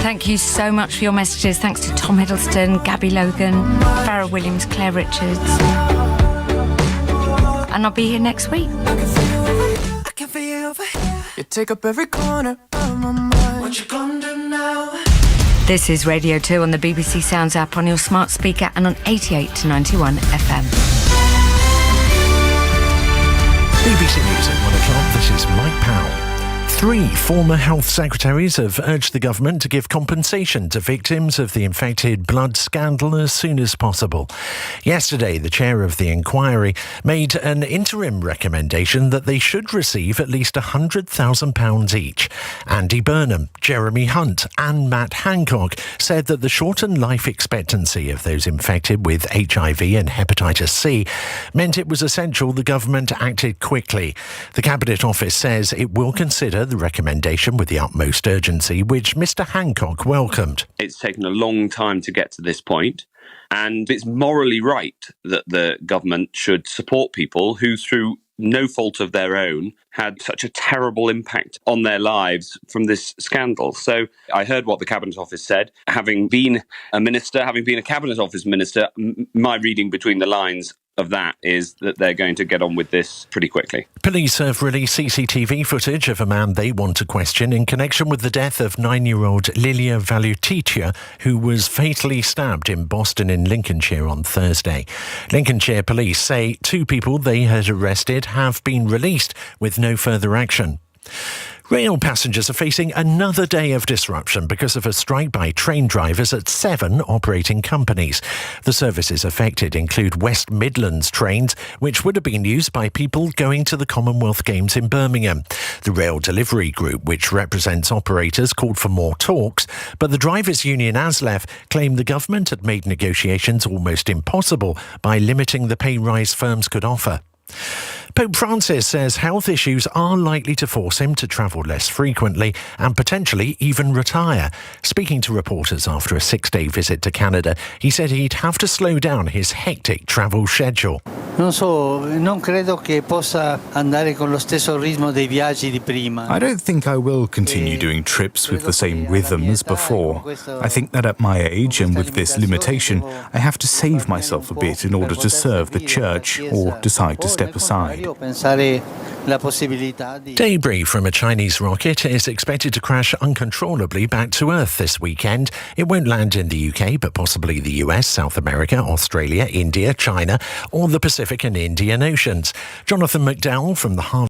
Thank you so much for your messages. Thanks to Tom Hiddleston, Gabby Logan, Farrah Williams, Claire Richards. And I'll be here next week. I can feel you over here. You take up every corner of my mind. What you gonna do now? This is Radio 2 on the BBC Sounds app, on your smart speaker, and on 88 to 91 FM. BBC News at 1 o'clock. This is Mike Powell. 3 former health secretaries have urged the government to give compensation to victims of the infected blood scandal as soon as possible. Yesterday, the chair of the inquiry made an interim recommendation that they should receive at least £100,000 each. Andy Burnham, Jeremy Hunt and Matt Hancock said that the shortened life expectancy of those infected with HIV and hepatitis C meant it was essential the government acted quickly. The Cabinet Office says it will consider the recommendation with the utmost urgency, which Mr Hancock welcomed. It's taken a long time to get to this point, and it's morally right that the government should support people who, through no fault of their own, had such a terrible impact on their lives from this scandal. So I heard what the Cabinet Office said. Having been a minister, having been a Cabinet Office minister, my reading between the lines of that is that they're going to get on with this pretty quickly. Police have released CCTV footage of a man they want to question in connection with the death of 9-year-old Lilia Valuticia, who was fatally stabbed in Boston in Lincolnshire on Thursday. Lincolnshire police say 2 people they had arrested have been released with no further action. Rail passengers are facing another day of disruption because of a strike by train drivers at 7 operating companies. The services affected include West Midlands trains, which would have been used by people going to the Commonwealth Games in Birmingham. The Rail Delivery Group, which represents operators, called for more talks, but the drivers' union ASLEF claimed the government had made negotiations almost impossible by limiting the pay rise firms could offer. Pope Francis says health issues are likely to force him to travel less frequently and potentially even retire. Speaking to reporters after a 6-day visit to Canada, he said he'd have to slow down his hectic travel schedule. I don't think I will continue doing trips with the same rhythm as before. I think that at my age and with this limitation, I have to save myself a bit in order to serve the church or decide to step aside. Debris from a Chinese rocket is expected to crash uncontrollably back to Earth this weekend. It won't land in the UK, but possibly the US, South America, Australia, India, China, or the Pacific and Indian Oceans. Jonathan McDowell from the Harvard